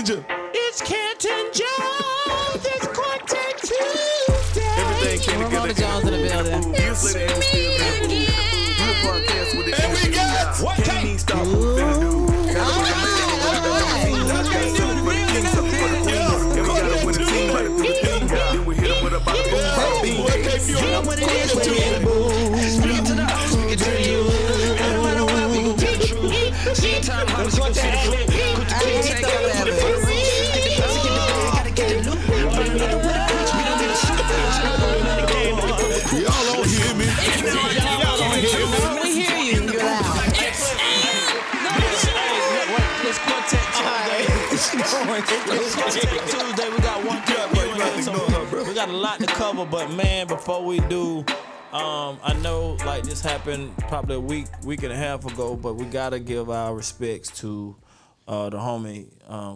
Messenja. It's Canton Jones. It's Quartet Tuesday. Everything came Ramona together. Jones in the building. Years later, and it's still good. Do a podcast with it. And we got Can't even stop what we're finna do. Gotta put your man on the team. And we gotta win the team by the team. Then we hit him with a bada boom, bada bing. You know what it is to be in the booth. Speak it to the house, speak it to you. And no matter what, we gon' tell the truth. See time, how to see the flip. Put the clean take out of the first. Get the pussy, get the bag, gotta get the loot. We don't need to put a bitch, we don't need to shoot. Y'all don't hear me. Y'all don't hear me. We hear you. You're loud. It's Quartet Tuesday. We got 1KPhew in here, so we got a lot to cover. But man, before we do, I know like this happened probably a week and a half ago, but we gotta give our respects to the homie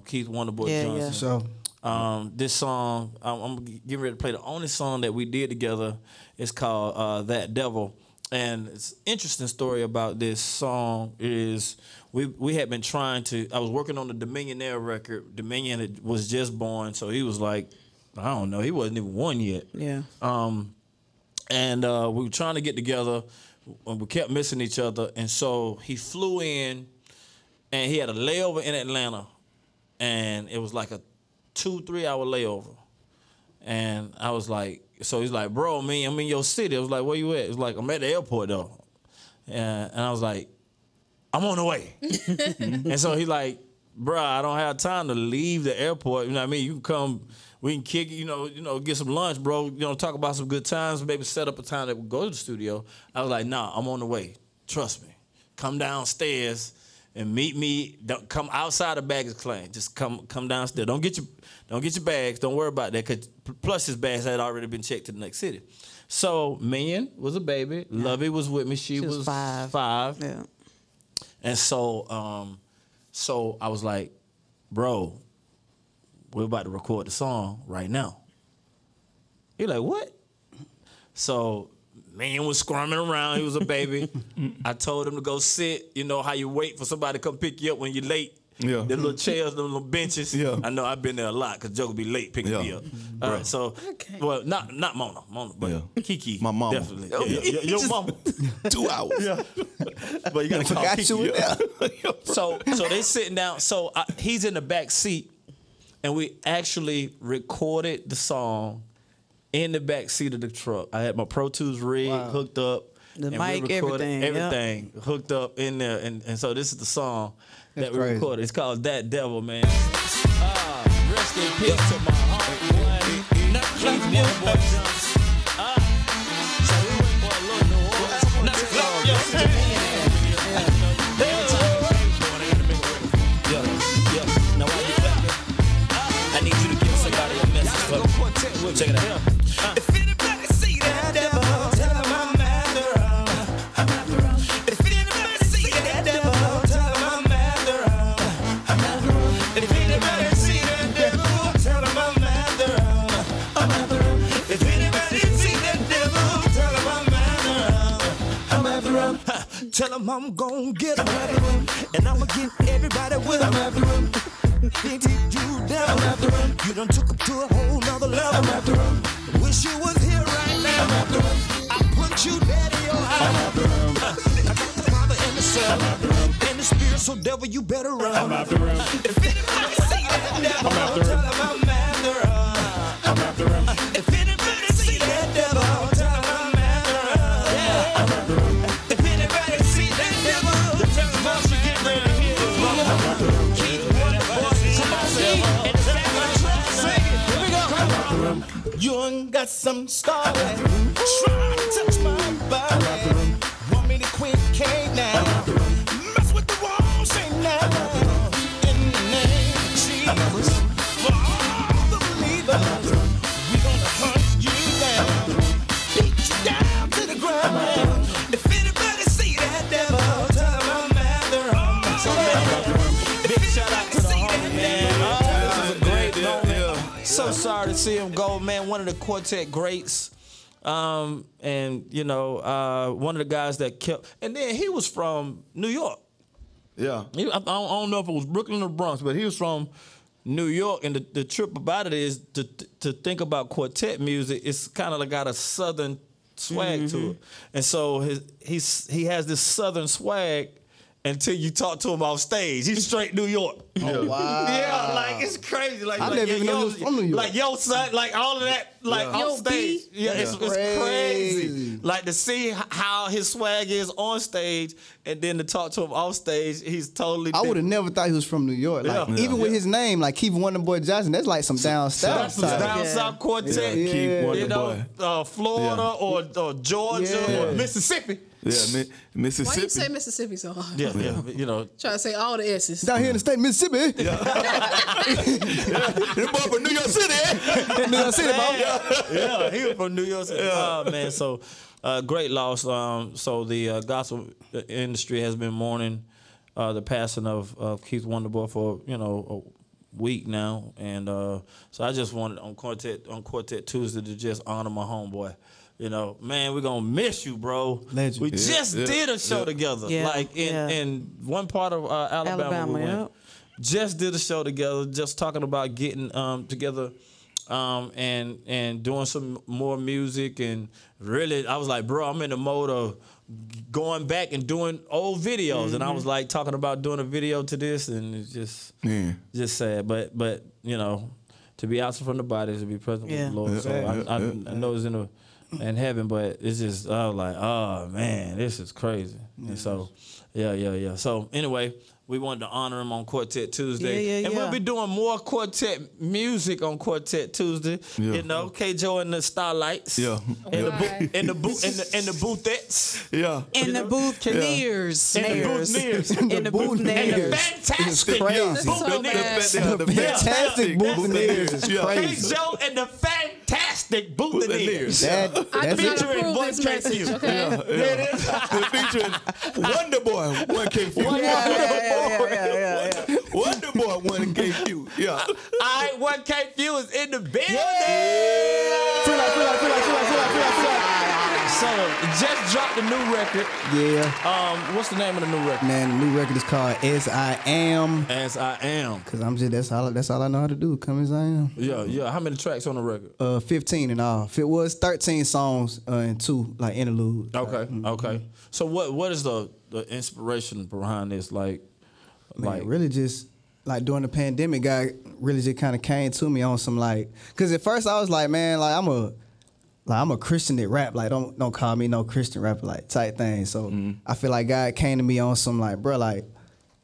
Keith Wonderboy Johnson. Yeah. So This song, I'm getting ready to play the only song that we did together. It's called That Devil. And it's an interesting story about this song is we had been trying to, I was working on the Dominionaire record. Dominion was just born, so he was like, I don't know, he wasn't even one yet. Yeah. And we were trying to get together. We kept missing each other. And so he flew in, and he had a layover in Atlanta. And it was like a 2-3 hour layover. And I was like, so he's like, bro, I'm in your city. I was like, where you at? It was like, I'm at the airport, though. And I was like, I'm on the way. And so he's like, bro, I don't have time to leave the airport. You know what I mean? You can come, we can kick, you know, get some lunch, bro. Talk about some good times, maybe set up a time that we go to the studio. I was like, nah, I'm on the way. Trust me. Come downstairs and meet me. Don't come outside the baggage claim. Just come downstairs. Don't get your bags. Don't worry about that. Cause plus his bags had already been checked to the next city. So Minion was a baby. Yeah. Lovey was with me. She was 5. Yeah. And so so I was like, bro, we're about to record the song right now. He like, what? So man was squirming around. He was a baby. I told him to go sit. You know how you wait for somebody to come pick you up when you're late. Yeah. The little chairs, the little benches. Yeah. I know I've been there a lot because Joe would be late picking me up. All right, so, well, not Mona, but Kiki. My mama. Definitely. Yeah, your mama. 2 hours. Yeah. But you got to call Kiki. So they sitting down. So he's in the back seat, and we actually recorded the song in the back seat of the truck. I had my Pro Tools rig hooked up. The mic, everything hooked up in there. And so this is the song that we recorded. It's called That Devil, man. Rest in peace to my homeboy, Keith Wonderboy Johnson. So we went for a little New Orleans. Now while you clapping, I need you to give somebody a message for me. Check it out. If anybody see that devil, tell him I'm after him. If anybody see that devil, tell him I'm after him. If anybody see that devil, tell him I'm after him. If anybody see that devil, tell him I'm after him. Tell him I'm gon' get him, and I'ma get everybody with him. Think you down, you done took him to a whole nother level. Wish you was here right now. I put you dead in your eye. I got the Father and the Son and the Spirit, so devil, you better run. I'm after him. If anybody see that devil, tell him I'm after him. If anybody see that devil, tell him I'm after him. If anybody see that devil, tell him I'm get ready to hit his mother. Keep one voice to myself. And the back of the truck singing. Here we go. You ain't got some story. Try to touch my body. Want me to quit, can't now. Mess with the wrong, say now. In the name of Jesus. For all the believers, we gonna hunt you down. Beat you down to the ground. If anybody see that devil, tell him I'm after him. Big shout out to the homie, man. This is a great moment. So sorry to see him go, man. One of the quartet greats. And you know, one of the guys that kept, and then he was from New York. Yeah. I don't know if it was Brooklyn or Bronx, but he was from New York, and the trip about it is to think about quartet music. It's kind of like got a southern swag to it, and so he has this southern swag until you talk to him off stage. He's straight New York. Oh, wow. Yeah, like it's crazy. Like, I never even knew he was from New York. Like yo son, like all of that, like off stage. Yeah, it's crazy. Like to see how his swag is on stage, and then to talk to him off stage, he's totally. I would have never thought he was from New York. Like even with his name, like Keith Wonderboy Johnson, that's like some down south. That's some down south quartet. Keith Wonderboy. Florida or Georgia or Mississippi. Yeah, Mississippi. Why you say Mississippi so hard? Yeah, you know. Try to say all the S's. Down here in the state of Mississippi. The boy from New York City. New York City, Yeah, he was from New York City. Oh, man, so great loss. So the gospel industry has been mourning the passing of Keith Wonderboy for, a week now. And so I just wanted on Quartet Tuesday to just honor my homeboy. Man, we're gonna miss you, bro. Legend. We just did a show together, like in one part of Alabama. We went. Just did a show together, just talking about getting together and doing some more music. And really, I was like, bro, I'm in the mode of going back and doing old videos. And I was like talking about doing a video to this, and it's just sad. But to be absent from the body is to be present with the Lord. So I know it's in heaven, but it's just I was like, oh man, this is crazy. And so yeah. So anyway, we wanted to honor him on Quartet Tuesday. And we'll be doing more quartet music on Quartet Tuesday. CAJO and the Starlights. Yeah. In the boothettes. Yeah. In the booth nears. In the booth nears. In the booth nears. Fantastic. The fantastic booth is crazy. CAJO and the fantastic boothettes. I do not Featuring approve this message, okay? Featuring Wonderboy, 1KPhew. Wonderboy, 1KPhew. Yeah. All right, 1KPhew is in the building. So, just dropped a new record. Yeah. What's the name of the new record? Man, the new record is called As I Am. As I Am. Cause I'm just that's all I know how to do. Come as I am. Yeah. How many tracks on the record? 15 in all. It was 13 songs and 2 like interludes. Okay. So what is the inspiration behind this? Like really just like during the pandemic, God really just kind of came to me on some like, cause at first I was like, man, like I'm a Christian that rap, like don't call me no Christian rapper, like type thing. So I feel like God came to me on some like, bro, like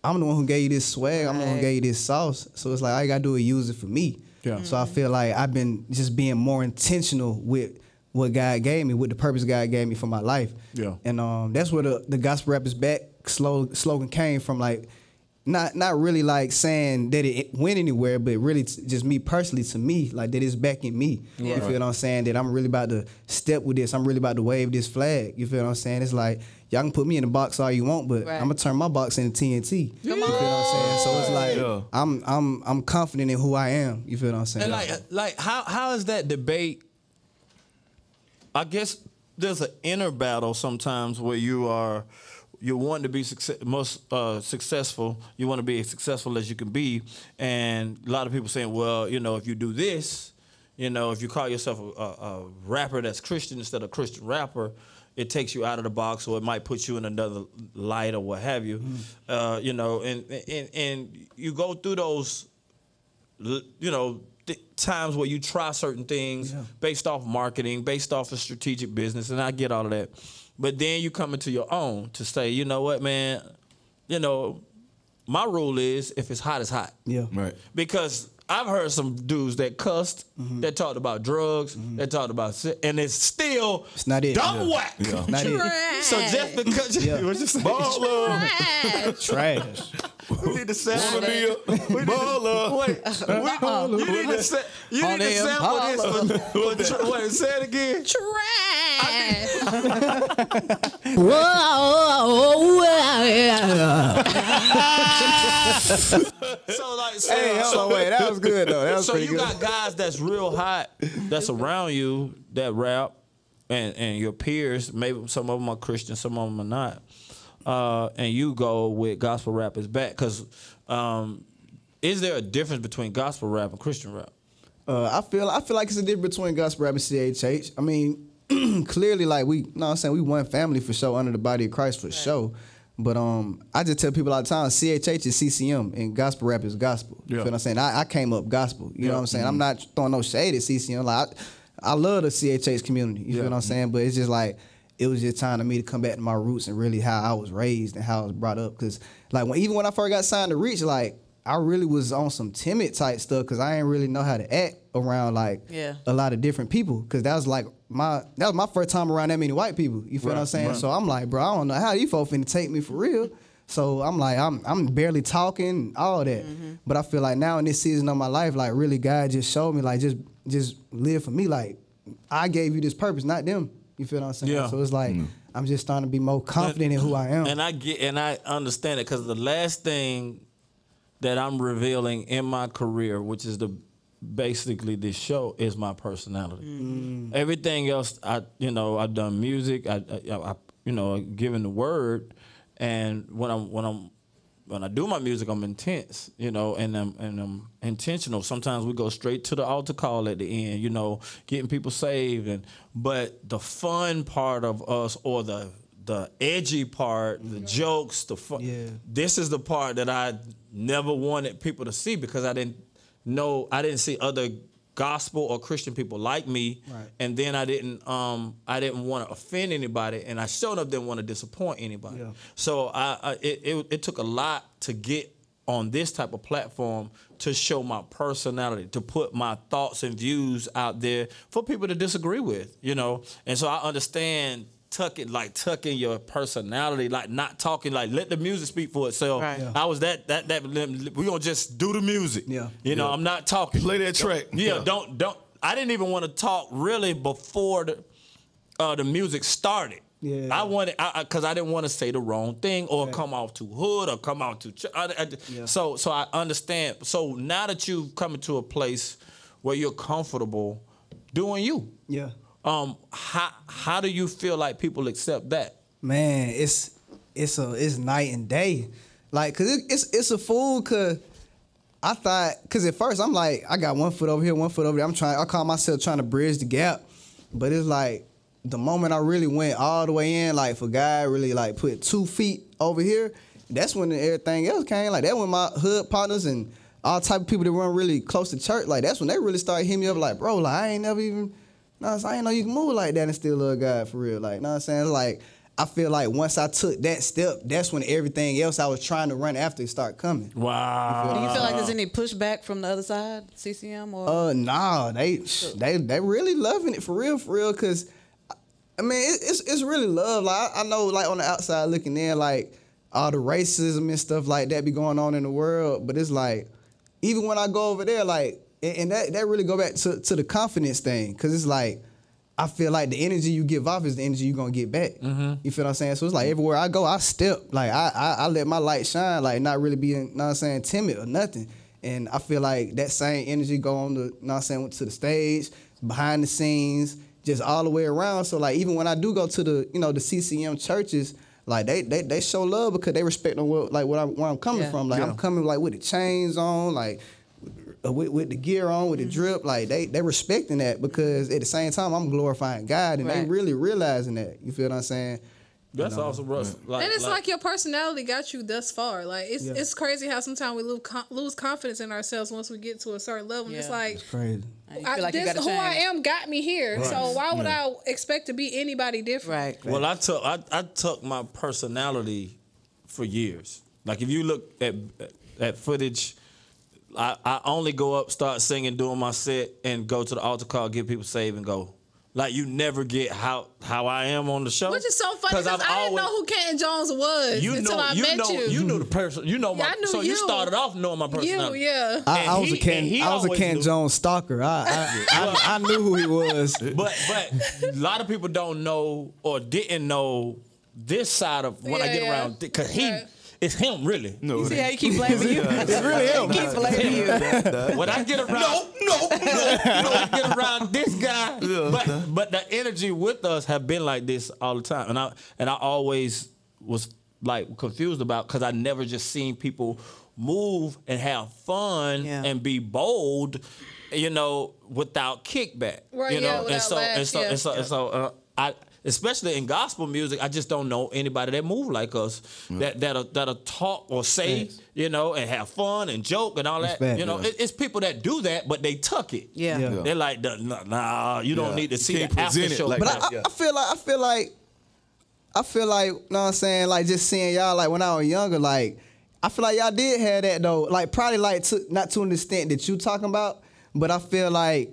I'm the one who gave you this swag, I'm the one who gave you this sauce. So it's like all you gotta do is use it for me. Yeah. So I feel like I've been just being more intentional with what God gave me, with the purpose God gave me for my life. Yeah. And that's where the gospel rap is back slogan came from, like not really like saying that it went anywhere, but really just me personally, to me, like that it's back in me. You feel what I'm saying? That I'm really about to step with this. I'm really about to wave this flag. You feel what I'm saying? It's like, y'all can put me in the box all you want, but I'm gonna turn my box into TNT. You feel what I'm saying? So it's like I'm confident in who I am. You feel what I'm saying? And like how is that debate? I guess there's an inner battle sometimes where you want to be most successful. You want to be as successful as you can be. And a lot of people saying, well, if you do this, if you call yourself a rapper that's Christian instead of Christian rapper, it takes you out of the box, or it might put you in another light or what have you. And you go through those, times where you try certain things based off marketing, based off of strategic business, and I get all of that. But then you come into your own to say, you know what, man, my rule is if it's hot, it's hot. Yeah. Right. Because I've heard some dudes that cussed, that talked about drugs, that talked about and it's not it. Dumb whack. Yeah. Not it. So just because you was just trash. We need to sample this. You need to sample this. Wait, say it again. Trash. So wait, that was good though. That was so pretty you good. got guys that's real hot, that's around you that rap, and your peers. Maybe some of them are Christian, some of them are not. And you go with gospel rappers back because is there a difference between gospel rap and Christian rap? I feel like it's a difference between gospel rap and CHH. I mean, clearly, like we, you know what I'm saying, we one family for sure, under the body of Christ for sure. But I just tell people all the time, CHH is CCM and gospel rap is gospel. You feel what I'm saying? I came up gospel. You know what I'm saying? I'm not throwing no shade at CCM. Like I love the CHH community. You feel what I'm saying? But it's just like it was just time to me to come back to my roots and really how I was raised and how I was brought up. Cause like even when I first got signed to Reach, like I really was on some timid type stuff because I didn't really know how to act around like a lot of different people. Because that was my first time around that many white people. You feel what I'm saying? Right. So I'm like, bro, I don't know how you folks finna take me for real. So I'm like, I'm barely talking, all that. But I feel like now in this season of my life, like really God just showed me like just live for me. Like I gave you this purpose, not them. You feel what I'm saying? Yeah. So it's like I'm just starting to be more confident in who I am. And I understand it because the last thing that I'm revealing in my career, which is basically this show, is my personality. Everything else, I've done music, I given the word, and when I do my music, I'm intense, and I'm intentional. Sometimes we go straight to the altar call at the end, getting people saved, but the fun part of us, or the edgy part, the jokes, the fun. This is the part that I never wanted people to see because I didn't see other gospel or Christian people like me, and then I didn't want to offend anybody, and I showed up didn't want to disappoint anybody. So it took a lot to get on this type of platform to show my personality, to put my thoughts and views out there for people to disagree with, And so I understand tucking your personality, like not talking, like let the music speak for itself. I was that we gonna just do the music. I'm not talking. Play that track. Don't. I didn't even want to talk really before the music started. I wanted, because I didn't want to say the wrong thing or come off too hood or come off too. So I understand. So now that you've come into a place where you're comfortable doing you. How do you feel like people accept that? Man, it's night and day. Like, cause it's a fool. Cause I thought, cause at first I'm like, I got one foot over here, one foot over there. I call myself trying to bridge the gap. But it's like the moment I really went all the way in, like for God really like put 2 feet over here, that's when everything else came. Like that when my hood partners and all type of people that run really close to church, like that's when they really started hitting me up like, bro, like I ain't never even. I ain't know you can move like that and still love God for real. Like, know what I'm saying? Like, I feel like once I took that step, that's when everything else I was trying to run after start coming. Wow. Do you feel like there's any pushback from the other side, CCM or? Nah, they really loving it for real, cause I mean it's really love. Like I know, like on the outside looking in, like all the racism and stuff like that be going on in the world, but it's like even when I go over there, like. And that really go back to the confidence thing, because it's like, I feel like the energy you give off is the energy you're going to get back. You feel what I'm saying? So it's like everywhere I go, I step. Like, I let my light shine, like not really being, know what I'm saying, timid or nothing. And I feel like that same energy go on to, know what I'm saying, to the stage, behind the scenes, just all the way around. So like even when I do go to the, the CCM churches, like they show love because they respect where I'm coming from. Like I'm coming like with the chains on, like with the gear on, with the drip, like they respecting that because at the same time I'm glorifying God and they really realizing that. You feel what I'm saying? That's awesome, Russ. And it's like your personality got you thus far. Like it's crazy how sometimes we lose confidence in ourselves once we get to a certain level. It's like, it's crazy. Who I am got me here. Right. So why would I expect to be anybody different? Right. Well, I took my personality for years. Like if you look at footage, I only go up, start singing, doing my set, and go to the altar call, get people saved, and go. Like you never get how I am on the show. Which is so funny because I didn't know who Canton was until I met you. You knew the person. You know my. So you started off knowing my personality. I was a CantonJones stalker. I knew who he was. But a lot of people don't know or didn't know this side of when I get around because it's him, really. No, you see how you keep blaming you? It's really him. He keeps blaming you. When I get around, I get around this guy. But the energy with us have been like this all the time, and I always was like confused about because I never just seen people move and have fun and be bold, you know, without kickback. Right, you know, without I especially in gospel music, I just don't know anybody that move like us that'll talk or say, you know, and have fun and joke and all that. You know, it's people that do that, but they tuck it. They're like, nah, you don't need to see the after show. But I feel like, you know what I'm saying, like just seeing y'all like when I was younger, like I feel like y'all did have that though, like probably like not to an extent that you talking about, but I feel like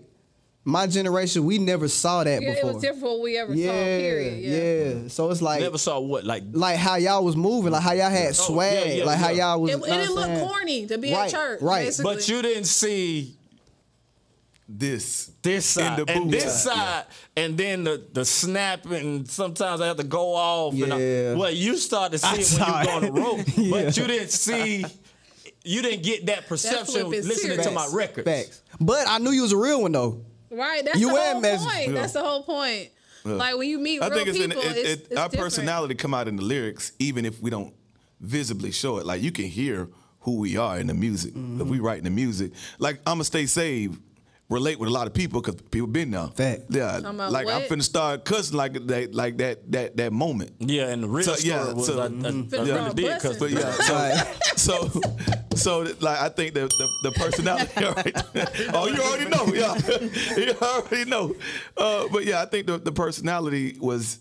my generation, we never saw that before. It was different what we ever saw, period. Yeah. So it's like... Never saw what? Like how y'all was moving, like how y'all had swag, like how y'all was... It didn't look corny to be at church, basically. But you didn't see... This side, in the and this side, and then the snap, and sometimes I have to go off. And well, you start to see it when you go on the road, but you didn't see... You didn't get that perception listening to my records. Facts. But I knew you was a real one, though. Right, that's the whole point. That's the whole point. Like when you meet real people, it's our different. personality come out in the lyrics, even if we don't visibly show it. Like you can hear who we are in the music. If we write in the music, like I'ma Stay Saved, relate with a lot of people because people been there. Fact. Yeah, like I'm finna start cussing like that moment. Yeah, and the real story was I really did cuss. But so like I think the personality. Oh, you already know. Yeah, you already know. But yeah, I think the personality was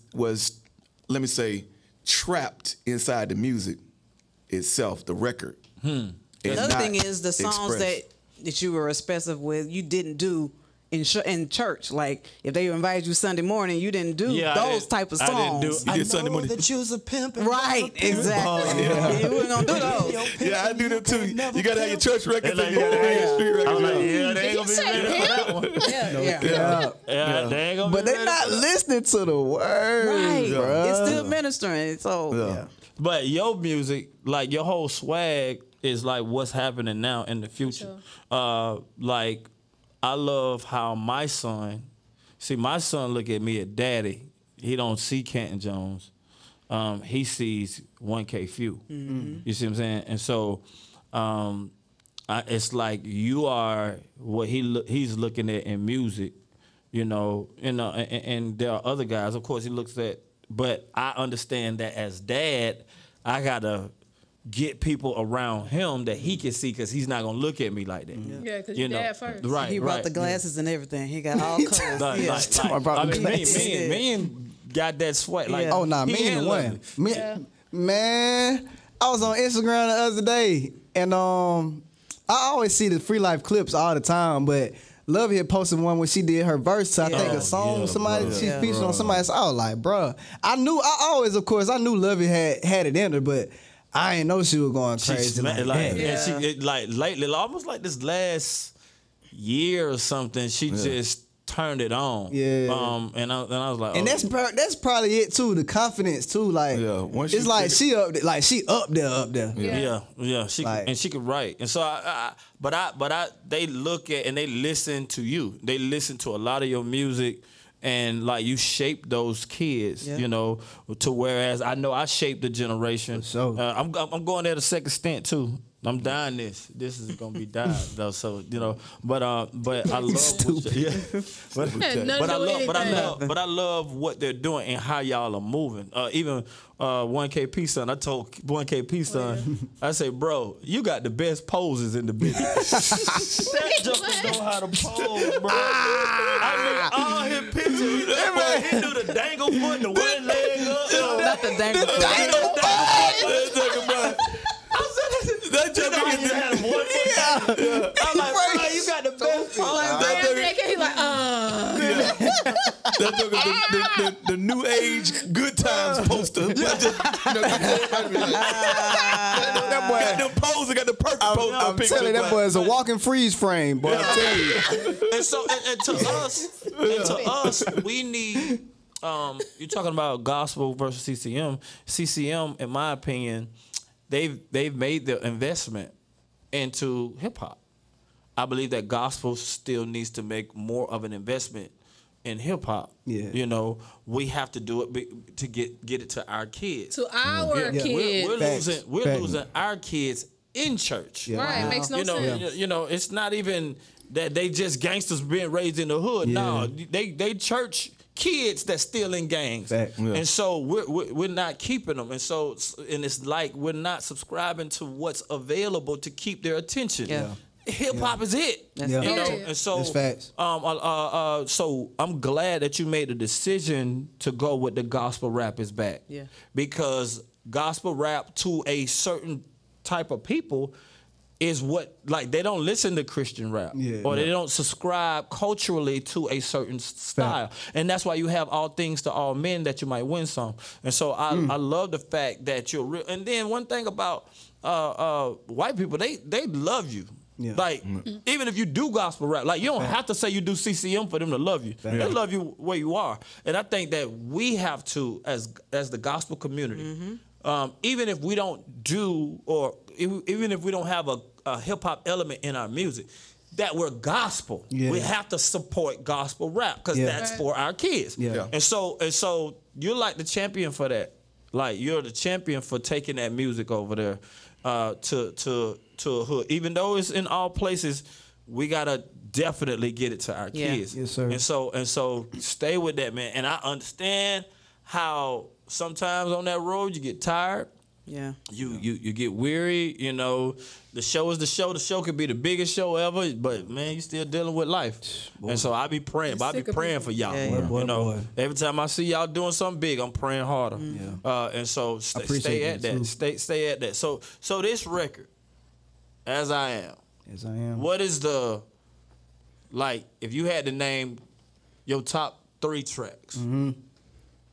let me say trapped inside the music itself, the record. The other thing is the songs that you were expressive with, you didn't do in church. Like if they invited you Sunday morning, you didn't do those type of songs. You did Sunday morning. That you was a pimp. Right, exactly. You wasn't gonna do those. Yeah, I do them too. You gotta have your church records and you gotta have your street records. I'm like, they ain't gonna be ready for that one. Yeah. They ain't gonna but be they're not listening to the words, bro. It's still ministering. So But your music, like your whole swag, is like what's happening now in the future. Like I love how my son look at me at daddy. He don't see CantonJones. He sees 1KPhew. You see what I'm saying? And so it's like you are what he's looking at in music, you know, and there are other guys, of course, he looks at, but I understand that as dad, I gotta get people around him that he can see because he's not gonna look at me like that. Yeah, because you're dad first. Right, he brought the glasses and everything. He got all colors. I mean, me and got that sweat. Like, oh nah, me and one. Man, I was on Instagram the other day, and I always see the Free Life clips all the time, but Love had posted one when she did her verse to I think a song she's featured on somebody. So I was like, bruh, I knew Lovey had it in her, but I ain't know she was going crazy like that. And she lately, almost like this last year or something, she just turned it on. Yeah. And I was like, and that's probably it too. The confidence too. Like, it's like she up there. Yeah. She could write. And so they look at and they listen to you. They listen to a lot of your music. And like you shape those kids, you know, to whereas I know I shaped the generation. So I'm going there the second stint too. I'm dying this. This is gonna be dying though. So you know, but I love but I love what they're doing and how y'all are moving. Even 1KP son, I told 1KP son, I say, bro, you got the best poses in the business. That joker know how to pose, bro. I mean, all his pictures. He do the dangle foot, the one leg up. Not the dangle foot. That joker had one foot. I'm like, bro, you got the best. He like, That joker, the new age good times poster. That boy got them poses, got the perfect pose. I'm telling you, that boy is a walking freeze frame, boy. I tell you. And so, and to us, we need. You're talking about gospel versus CCM. CCM, in my opinion, they've made the investment into hip hop. I believe that gospel still needs to make more of an investment in hip hop. Yeah. You know, we have to do it to get it to our kids. To our kids. We're losing our kids in church. Yeah. Right, makes no sense. You know, it's not even that they just gangsters being raised in the hood. Yeah. No, they church kids that's still in gangs. Fact. Yeah. And so we're not keeping them. And so it's like we're not subscribing to what's available to keep their attention. Yeah. Hip hop is it. That's You it. know, Period. and so That's facts. so I'm glad that you made the decision to go with the gospel rap is back. Yeah. Because gospel rap to a certain type of people is what, like, they don't listen to Christian rap, or they don't subscribe culturally to a certain style. And that's why you have all things to all men that you might win some. And so I love the fact that you're real. And then one thing about white people, they love you. Yeah. Like, even if you do gospel rap, like, you don't have to say you do CCM for them to love you. They love you where you are. And I think that we have to, as the gospel community, even if we don't do, or even if we don't have a hip-hop element in our music, that we're gospel. Yeah. We have to support gospel rap because that's for our kids. Yeah. And so you're like the champion for that. Like, you're the champion for taking that music over there to a hood. Even though it's in all places, we gotta definitely get it to our kids. Yes, sir. And so stay with that, man. And I understand how sometimes on that road you get tired. Yeah. You get weary, you know. The show is the show. The show could be the biggest show ever, but man, you still dealing with life. And so I be praying. But I be praying for y'all. Yeah, yeah. You know, every time I see y'all doing something big, I'm praying harder. And so stay at that. Stay at that. So this record, As I Am. As I Am. What is the, like, if you had to name your top 3 tracks?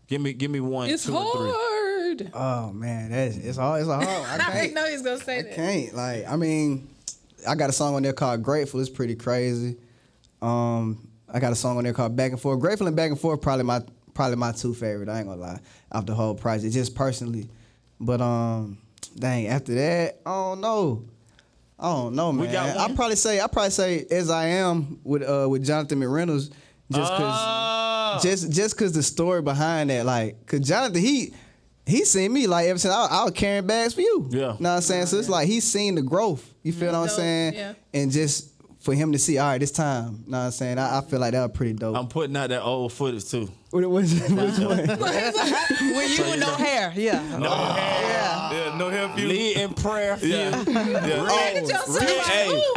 Give me 1, It's 2, and 3. hard. Oh man, it's hard. It's hard. I I can't. know he's gonna say that. Can't. Like, I mean, I got a song on there called Grateful. It's pretty crazy. I got a song on there called Back and Forth. Grateful and Back and Forth probably my 2 favorite. I ain't gonna lie. Off the whole project, just personally. But dang, after that, I don't know, man. We got one? I probably say As I Am with Jonathan McReynolds, just cause the story behind that, like, cause Jonathan he seen me, like, ever since I was carrying bags for you. Yeah. Know what I'm saying? So it's like he's seen the growth. You feel what I'm saying? Yeah. And just for him to see, all right, this time. Know what I'm saying? I feel like that was pretty dope. I'm putting out that old footage too. Which one? When you with no hair, yeah. No hair. Yeah, no hair for you. Lead in prayer. Yeah.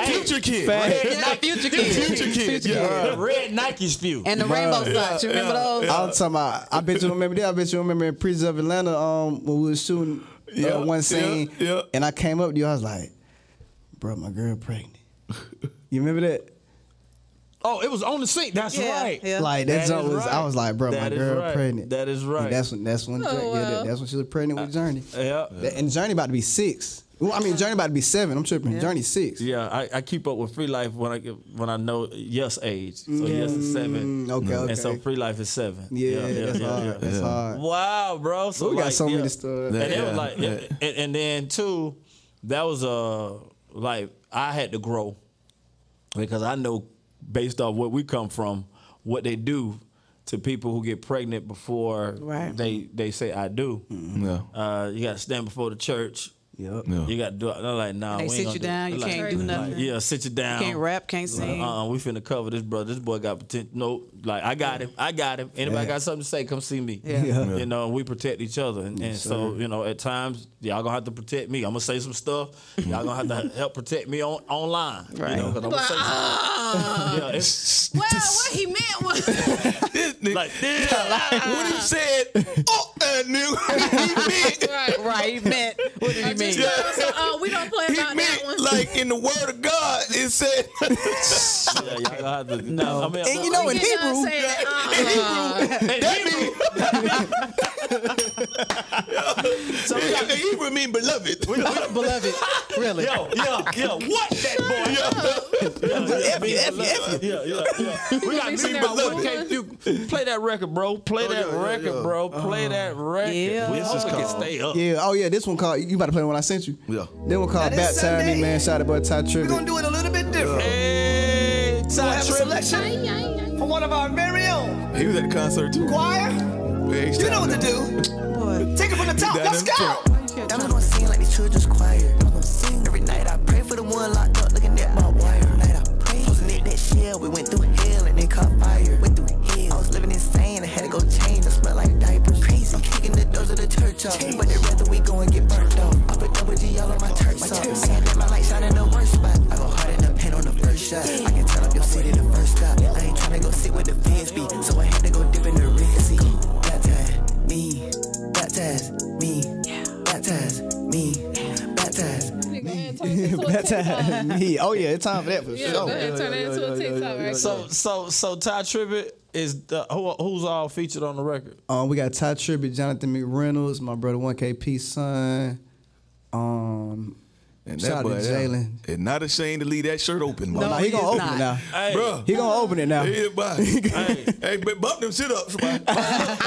Future kid. Not future kids. Future kids. Yeah. The red Nike's few. And the rainbow socks. You remember those? I was talking about. I bet you remember that. I bet you remember in Prisons of Atlanta when we was shooting one scene, and I came up to you. I was like, "Bro, my girl pregnant." You remember that? Oh, it was on the scene. That's right. Yeah. Like that That jump is was. right. I was like, "Bro, my That is girl right. pregnant." That is right. And that's when. wow. That's when she was pregnant with Journey. Yeah. And Journey about to be 6. Well, I mean, Journey about to be 7. I'm tripping. Journey 6. Yeah, I keep up with Free Life when I know Yes age. So Yes is 7. Okay. And so Free Life is 7. That's hard. That's hard. Wow, bro. So We got like, so many stories. And it was like, and then too, that was like I had to grow because I know based off what we come from, what they do to people who get pregnant before they say I do. Yeah. You got to stand before the church. Yep. Yeah. You got to do it. They're like, nah, They we sit ain't you gonna down, do it. you They're can't do nothing. Yeah, sit you down. Can't rap, can't sing. We finna cover this brother. This boy got potential. No, like I got him. Anybody got something to say? Come see me. Yeah. You know, and we protect each other. And so, you know, at times y'all gonna have to protect me. I'm gonna say some stuff. Y'all gonna have to help protect me online. Right. You know, 'cause I'm gonna say yeah, it's Well, what he meant was like When he said, he meant, Right, he meant. What did he mean? we don't play he about that meant one. like in the word of God, it said, yeah, y'all gonna have to. No, I mean, And you know, in He done Hebrew, said, so Hebrew mean beloved. Beloved, really. Yo, what that boy? We got fixing me that beloved. one. You play that record, bro. Play that record, bro. Play that record. Yeah. We What's hope this we can called? stay up. yeah, oh yeah, this one called. You about to play the one I sent you? Yeah. This one called Baptized Me, man. Shout out to boy Tye Tribbett. do it a little bit different. Hey, Tye Tribbett. Selection from one of our very own. He was at the concert too. Choir, you know what to do. Boy. Take it from the top. Let's go. I'm gonna sing like the children's choir. I'm gonna sing every night. I pray for the one locked up looking at my wire. Night I pray. Closing it that shell. We went through hell and then caught fire. Went through hell. I was living insane. I had to go change. I smell like diapers. Crazy. I'm kicking the doors of the church off. But they'd rather we go and get burnt off. I put double G all on my church song. I can't let my light shine in the worst spot. I go hard in the pen on the first shot. I can turn up your city the first stop. I ain't trying to go sit with the fans be. So I had to go dip in the Red Sea. Baptize me. Baptize me. Baptize me. Baptize me. Baptize me. Oh yeah, it's time for that for Yeah, sure. go ahead, turn that into a TikTok right So Tye Tribbett is the who's all featured on the record? We got Tye Tribbett, Jonathan McReynolds, my brother 1KPhew son. And Shout out to Jalen. is not ashamed to leave that shirt open. No, he gonna open it now. Hey, Bro. He gonna open it now. Hey, bump them shit up, somebody. I'm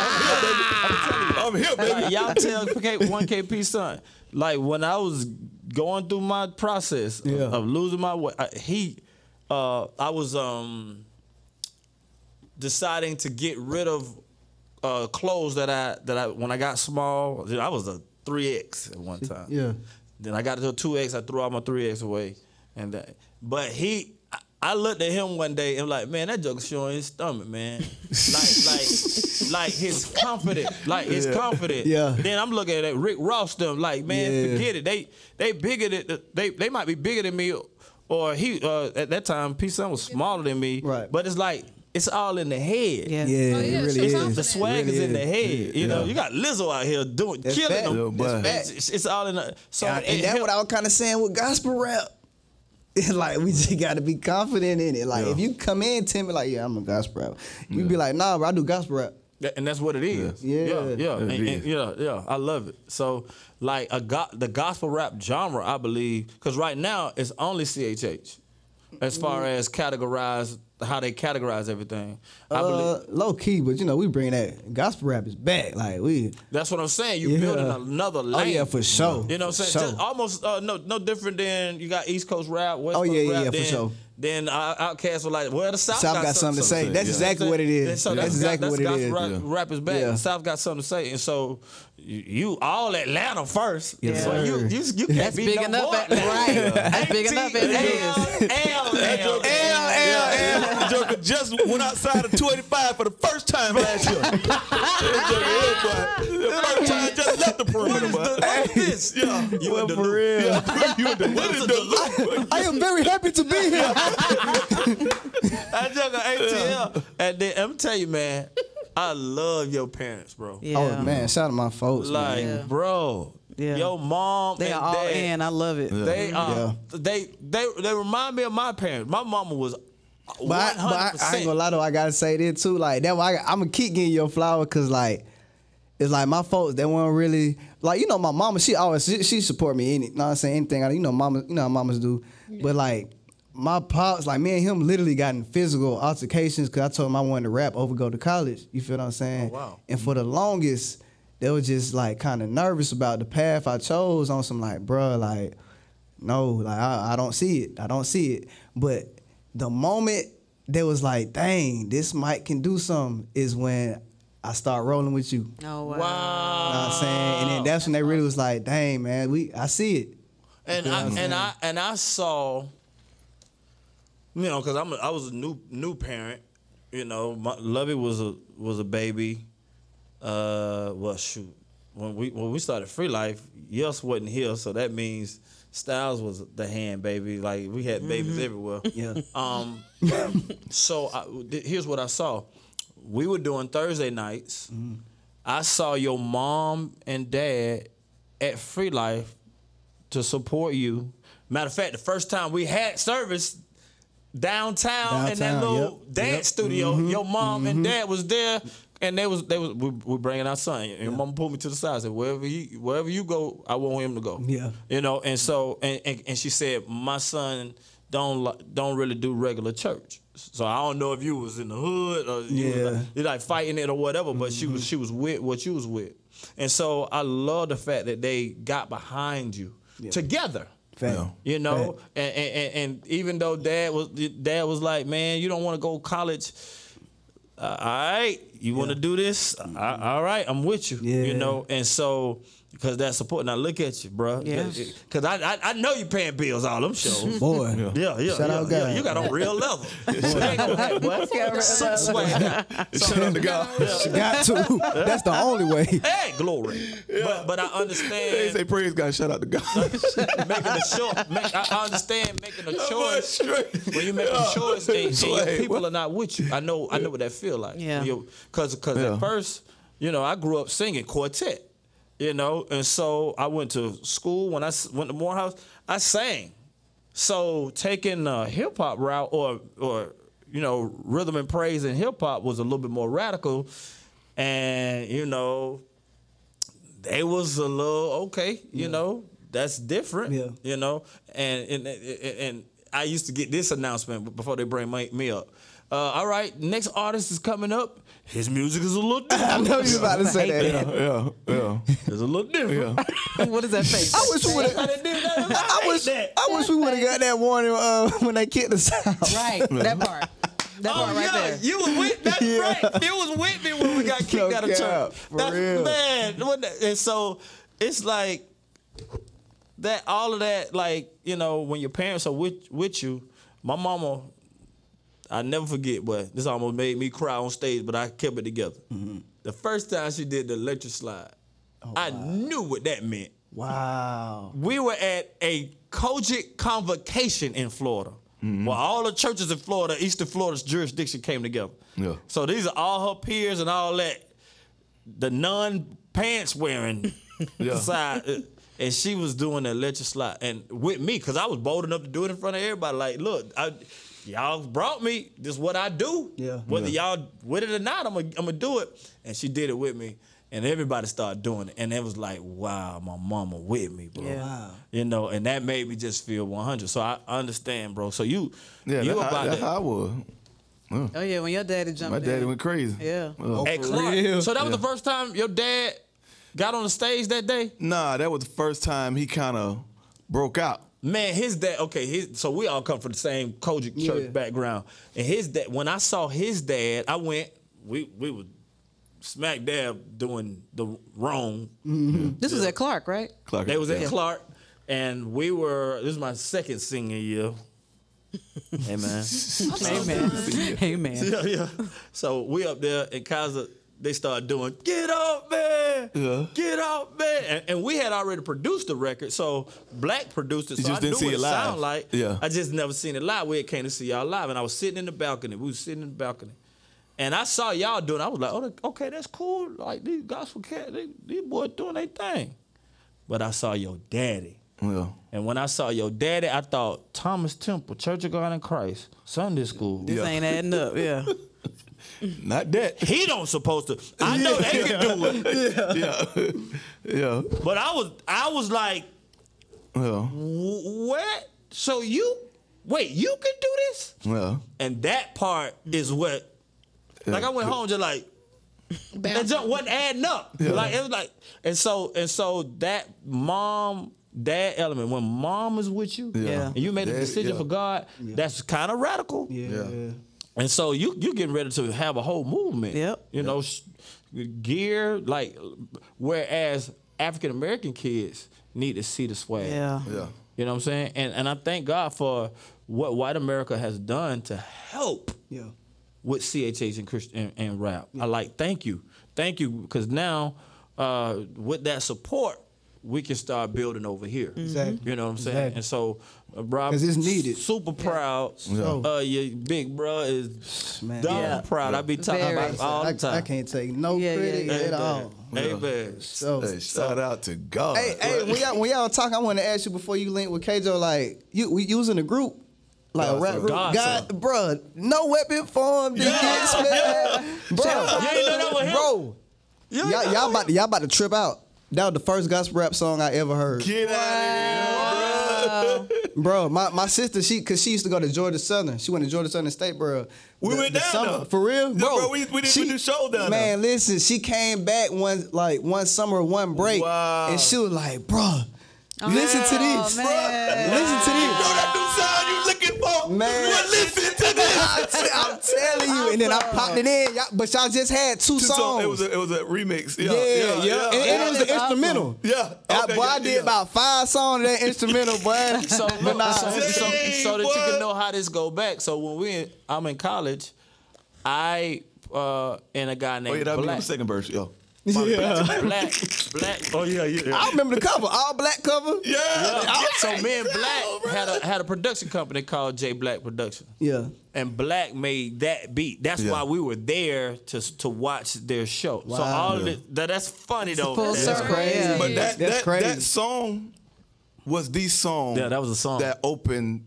here, baby. like, y'all tell 1KP son, like when I was going through my process of losing my weight, I was deciding to get rid of clothes that I when I got small, I was a 3X at one time. Yeah. Then I got to a 2X. I threw all my 3X away, but I looked at him one day and like, man, that joker's showing his stomach, man. like his confidence, Yeah. Then I'm looking at Rick Ross them, like, man, forget it. They bigger than they might be bigger than me, or he at that time P Son was smaller than me. Right. But it's like it's all in the head. Yeah. Yeah, Oh, yeah, it really she's is. confident. The swag is in the head. You know, Yeah. you got Lizzo out here killing fact. them. That's It's all in the. So And it that's help- what I was kind of saying with gospel rap. Like, we just got to be confident in it. Like, if you come in timid, like, yeah, I'm a gospel rapper. You be like, nah, bro, I do gospel rap. And that's what it is. Yeah. Yeah. I love it. So, like the gospel rap genre, I believe, because right now it's only CHH, as far as how they categorize everything. I believe Low key, but you know, we bring that gospel rap is back. Like, that's what I'm saying. You building another lane. Oh yeah, for sure. You know what I'm saying? For sure. Just almost no different than you got East Coast rap, West Coast rap. For sure. Then Outcasts were like, well, the South got something to say. That's exactly what it is. So That's exactly what it is. Rap is back. Yeah. The South got something to say, and so you all Atlanta first. Yeah. So you can't That's be big no enough. more. Right. That's big enough as it is. The Joker just went outside of 285 for the first time last year. The first time just left the perimeter. What is this? Yeah. You in the for loop. real. Yeah. You in the what is the loop? I am very happy to be here. I just got ATL. And then I'm telling you, man, I love your parents, bro. Yeah. Oh man, shout out to my folks. Like, man. bro, Yeah. your mom They and are all dad, in. I love it. they are. They remind me of my parents. My mama was 100%. But I ain't gonna lie though, I gotta say this too. Like that, I'm gonna keep getting your flower because like it's like my folks, they weren't really like, you know, my mama. She support me. Know what I'm saying? Anything. You know, mama. You know how mamas do. Yeah. But like my pops, like me and him, literally got in physical altercations because I told him I wanted to rap over go to college. You feel what I'm saying? Oh, wow. And for the longest, they were just like kind of nervous about the path I chose. On some like, bruh, like no, like I don't see it. I don't see it. But the moment they was like, dang, this mic can do something is when I start rolling with you. Oh, wow. You know what I'm saying? And then that's when they really was like, dang, man, I see it. And I saw, you know, because I was a new parent. You know, Lovey was a baby. Well, shoot, when we started Free Life, Yus wasn't here, so that means Styles was the hand baby. Like we had babies everywhere. Yeah. So here's what I saw. We were doing Thursday nights. I saw your mom and dad at Free Life to support you. Matter of fact, the first time we had service downtown in that little dance studio, your mom and dad was there, and we bringing our son. And your mama pulled me to the side and said, wherever you go, I want him to go. Yeah. You know, and so and she said, my son don't really do regular church. So I don't know if you was in the hood or you like fighting it or whatever, but she was with what you was with. And so I love the fact that they got behind you together. You know, and even though dad was like, man, you don't want to go to college. all right, you want to do this? All right, I'm with you. Yeah. You know, and so because that support. Now look at you, bro. Yeah. Because I know you paying bills all them shows. Boy. Yeah. Shout out God. You got on real level. Shout out to God. Got to. That's the only way. Hey, glory. But I They understand say praise God. Shout out to God. making a choice. I understand making a choice. When you make a choice and your people are not with you. I know what that feel like. Yeah. Because at first, I grew up singing quartet. And so I went to school. When I went to Morehouse, I sang. So taking a hip hop route or rhythm and praise and hip hop was a little bit more radical, and they was a little okay. That's different. Yeah. And I used to get this announcement before they bring me up. All right, next artist is coming up. His music is a little different. I know you about to say that. Yeah. It's a little different. What is that face? I wish we would have. I wish we would have got that warning when they kicked us out. Right, that part. That part right there. You was with that's right. You was with me when we got kicked No out of cap, church. for That's real. man. And so it's like that. All of that, like when your parents are with you. My mama, I never forget, but this almost made me cry on stage, but I kept it together. Mm-hmm. The first time she did the electric slide, I knew what that meant. Wow. We were at a CAJO convocation in Florida, where all the churches in Florida, Eastern Florida's jurisdiction came together. Yeah. So these are all her peers and all that, the non-pants wearing side. And she was doing the electric slide and with me, because I was bold enough to do it in front of everybody. Like, look, y'all brought me. This is what I do. Yeah. Whether y'all with it or not, I'm gonna do it. And she did it with me, and everybody started doing it. And it was like, wow, my mama with me, bro. Yeah. Wow. And that made me just feel 100. So I understand, bro. So you That's how I was. Oh yeah, when your daddy jumped My in. daddy went crazy. Yeah. at Clark. real? So that was the first time your dad got on the stage that day? Nah, that was the first time he kind of broke out. Man, his dad, so we all come from the same CAJO church background. And his dad, when I saw his dad, I went, we were smack dab doing the wrong. Mm-hmm. This was at Clark, right? Clark, They was at Clark, and this is my second senior year. Hey, man. Amen. Yeah. So we up there, and Kaiser, they started doing, get up, man. Yeah. Get up, man. And we had already produced the record, so Black produced it, so just I didn't knew see what it it live. sounded like. Yeah. I just never seen it live. We came to see y'all live, and I was sitting in the balcony. We was sitting in the balcony. And I saw y'all doing it. I was like, oh, okay, that's cool. Like, these gospel cats, these boys doing their thing. But I saw your daddy. Yeah. And when I saw your daddy, I thought, Thomas Temple, Church of God in Christ, Sunday school. This ain't adding up, yeah. Not that. He don't supposed to. I know they can do it. Yeah. But I was like, Yeah. what? So you can do this? Yeah. And that part is what, like I went home just like, it just wasn't adding up. Yeah. Like it was like, and so that dad element, when mom is with you, Yeah. and you made a decision for God, that's kind of radical. Yeah. And so you getting ready to have a whole movement. Yep. Gear, like, whereas African American kids need to see the swag. Yeah. Yeah. You know what I'm saying? And I thank God for what white America has done to help with CHH and Christian and rap. Yeah. Thank you, because now with that support, we can start building over here. Exactly. You know what I'm saying? Exactly. And so, Rob, 'Cause it's needed. Super proud. Yeah. Your big bro is Man. dumb proud. I be talking about it all the time. I can't take no credit at all. Amen. So, Hey, shout out to God. hey, when y'all talk, I want to ask you before you link with CAJO, like we using a group. Like a rap group. God, bruh, no weapon formed against me. Bro, You ain't know that was him? bro. Y'all about to trip out. That was the first gospel rap song I ever heard. Get out of here, Bro, my sister, she used to go to Georgia Southern. She went to Georgia Southern State, bro. We went down there. For real? Yeah, Bro, we do shows down man, listen, she came back one summer, one break. Wow. And she was like, bro, Listen to this. Man. Listen to You this. know that new sound you looking for? Man. Well, listen to this. I'm telling you. And then I popped it in. But y'all just had two songs. It was a remix. Yeah. And it was an instrumental. Yeah. Okay, Boy, I did about 5 songs of that instrumental, boy. So that you can know how this go back. So when I'm in college, I and a guy named that'll be Black. the second verse, yo. Black. Oh yeah. I remember the cover, all black cover. Yeah. So me and Black had a production company called J Black Production. Yeah. And Black made that beat. That's why we were there to watch their show. Wow. So all of it, that's funny though. Full That's circle. crazy. Yeah. But That's crazy. that song was the song. Yeah, that was a song. that opened,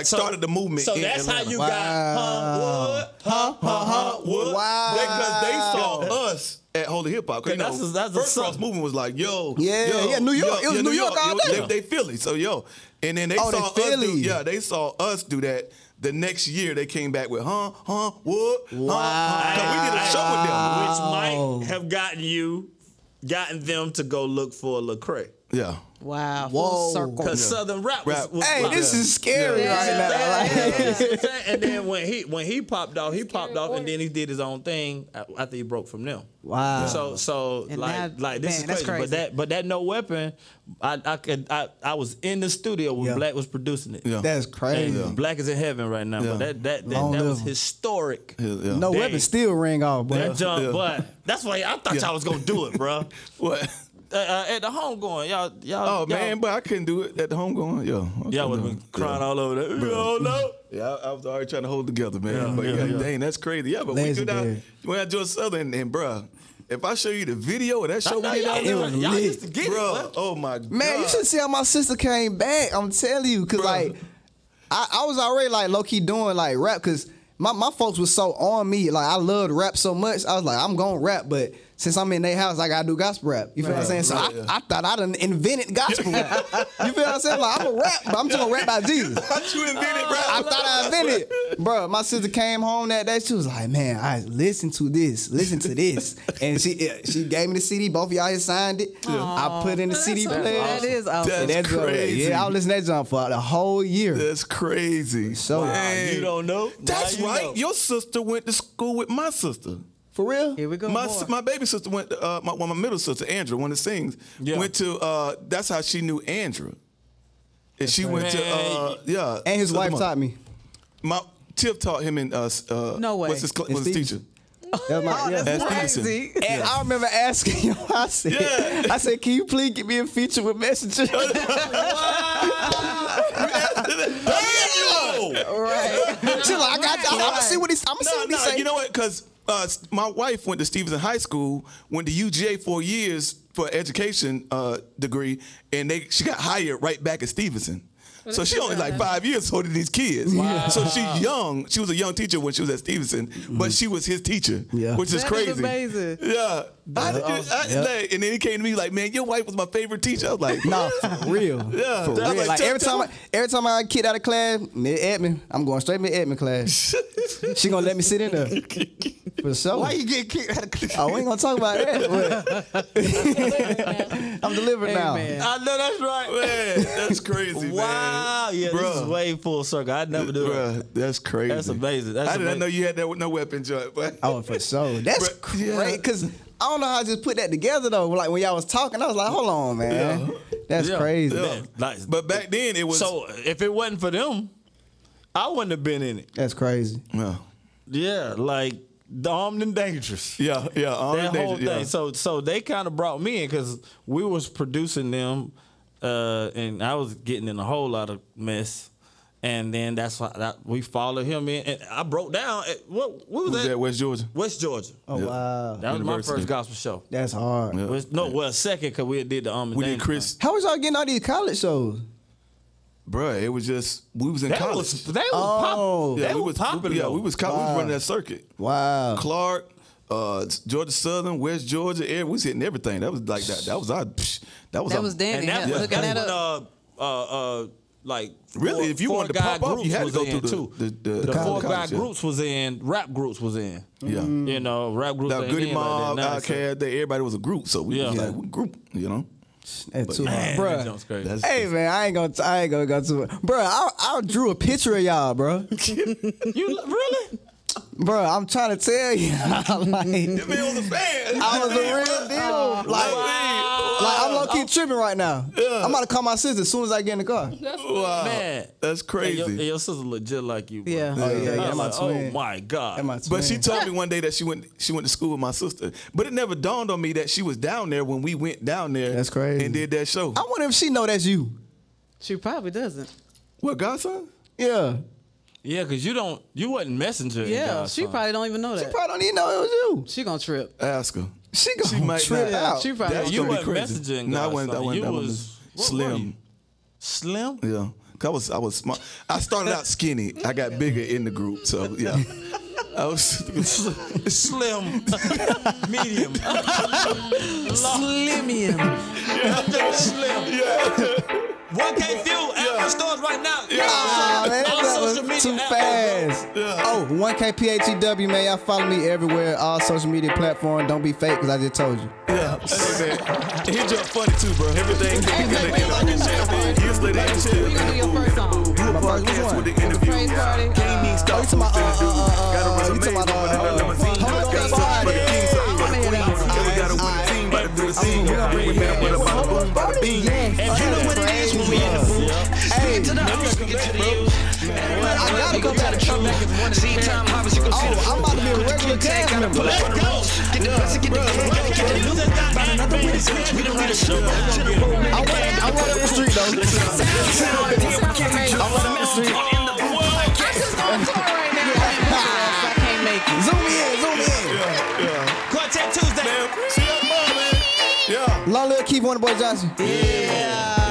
started the movement. So in that's how Atlanta. you got Wood. Wow. Because they saw us at Holy Hip Hop. That's a First song. Cross Movement was like, New York. It was New York all day. They Philly. So and then they Oh, saw they us Philly. they saw us do that. The next year they came back with wood, Wow. Cause we did a show with them. Which might have gotten them to go look for Lecrae. Yeah. Wow. Whoa. Full circle. Because Southern rap was Hey, like- this is scary Yeah. right now. Like, And then when he popped off, and then he did his own thing after he broke from them. Wow. So And like now- this man, is that's crazy. But that No Weapon, I was in the studio when Yeah. Black was producing it. Yeah. That's crazy. And Black is in heaven right now. But that Long was live him. historic. Yeah. No Dang. weapon still ring off, boy. That jump, but that's why I thought y'all was gonna do it, bro. What? At the homegoing, y'all. Oh man, but I couldn't do it at the homegoing. Y'all would have been crying all over that. You don't know. Yeah, I was already trying to hold together, man. Yeah, but yeah. dang, that's crazy. Yeah, but Legendary. we went out Georgia Southern, and bruh, if I show you the video of that show we did out it there, was y'all lit. used to get it, bruh, man. oh my god, Man, you should see how my sister came back. I'm telling you, cause Bruh. like I was already like low key doing like rap, cause my folks was so on me. Like I loved rap so much. I was like, I'm gonna rap, but since I'm in their house, I gotta do gospel rap. You feel what I'm saying? So I thought I done invented gospel rap. You feel what I'm saying? Like I'm a rap, but I'm just gonna rap about Jesus. what you invented, bruh? I thought I invented it. Bro, my sister came home that day. She was like, man, I listen to this. And she gave me the CD. Both of y'all had signed it. I put in the CD player. That is awesome. That's crazy. Yeah, I was listening to that jump for the whole year. That's crazy. So Dang. You don't know? That's Now you right. know. Your sister went to school with my sister. for real? Here we go. My baby sister went. My middle sister Andra, one that sings, went to. That's how she knew Andra. And she went to. And his wife taught me. My Tiff taught him in. No way. What's his teacher? That was my, yeah. That's crazy. And I remember asking you, I said, can you please give me a feature with Messenja? Right. She's like, I got you. I'm gonna see what he's saying. You know what? Because my wife went to Stevenson High School, went to UGA 4 years for education degree, and she got hired right back at Stevenson. So she only like 5 years older than these kids. Wow. So she's young. She was a young teacher when she was at Stevenson, but she was his teacher, which is That crazy. is amazing. Yeah. Like, and then he came to me like, man, your wife was my favorite teacher. I was like, No, for real. Yeah. For real. Like every time I kid out of class, mid-admin, I'm going straight mid-admin class. She gonna let me sit in there. For sure. Why you get kicked out of class? Oh, we ain't gonna talk about that. But I'm delivered now. Amen. I know that's right. man, that's crazy, Wow, yeah, this is way full circle. I'd never do it. Bruh, that's crazy. That's amazing. I didn't know you had that with no weapon joint. But Oh, for sure. That's Bruh, yeah. great. Cause I don't know how I just put that together though. Like when y'all was talking, I was like, hold on, man. That's crazy. Yeah. Like, But back then it was so if it wasn't for them, I wouldn't have been in it. That's crazy. Yeah, Yeah, like the armed and dangerous. yeah. That whole thing. So they kind of brought me in because we was producing them, and I was getting in a whole lot of mess. And then that's why we followed him in. And I broke down. What was Was that? that West Georgia? West Georgia. Oh wow. That was my University. first gospel show. That's hard. Second because we did the armed and We did dangerous Chris, How was y'all getting all these college shows? bruh. It was just we was in thing. college. They was Yeah, they we was was popular. Yeah, we was running that circuit. Wow. Clark, Georgia Southern, West Georgia, we was hitting everything. That was like that. That was our. That was That our, was Danny. And that's Looking when, that up. like Really, if you wanted to pop up, you had to go through the college, four guy yeah. groups was in, rap groups was in. Yeah. You know, rap groups. Now ain't Goody in like Mob, that now, so- Outkast, everybody was a group, so we was like we group, you know. That's too Man, hard, that bro. jump's crazy. Hey man, I ain't gonna go too much, bro. I drew a picture of y'all, bro. You really? Bro, I'm trying to tell you, like, That man was a fan. I was a real deal. Like I'm low key tripping right now. Yeah. I'm about to call my sister as soon as I get in the car. Wow, Man, that's crazy. And your sister legit like you, bro. Yeah. Oh yeah, I yeah, was my like, twin. oh my God. That my But she twin. told me one day that she went to school with my sister. But it never dawned on me that she was down there when we went down there. That's crazy. And did that show. I wonder if she know that's you. She probably doesn't. What, godson? Yeah. Yeah, because you wasn't Messenger. in Yeah, God's she Son. probably don't even know She that. probably don't even know it was you. She gonna trip. Ask her. She gonna might trip not. out. She probably That's You gonna be wasn't crazy. Messenger in No, I God's wasn't. Son. I wasn't. You I was was what were you? slim. Slim? Yeah. I was smart. I started out skinny. I got bigger in the group. So yeah. I was Slim. Medium. Slimium. Slim. Yeah. 1KPhew at stores right now. Ah, man, All that social was media too outlets. fast. Oh, 1KPhew, man. Y'all follow me everywhere, all social media platforms. Don't be fake, because I just told you. Yeah. Hey, man. He jumped funny too, bro. Everything came together in the champagne. You slid in the We gonna do your first song. You a podcast with the interview. Praise party. Can't need stop. you talking about, Got a you resume, talking about, but in a limousine. hold on, Got party. for the king, something for the queen. Yeah, we gotta win the team, about to do the scene. Yeah, bring it back with a bada boom, bada beam. And you know what it is when we in the booth. Hey, To the house, get to the hills. I gotta go back to truth. See time harvest, you gon' see the Oh, I'm about to be a regular cast member. pull up on the roads. Get the pussy, get the cake, get the loot. About another way to switch, we don't need a show. To the road, man. I'm running up the street, though. I'm running up the street. I can't make it. Zoom in. Quartet Tuesday. See that, man? Yeah. Long live Keith Wonderboy Johnson. Yeah.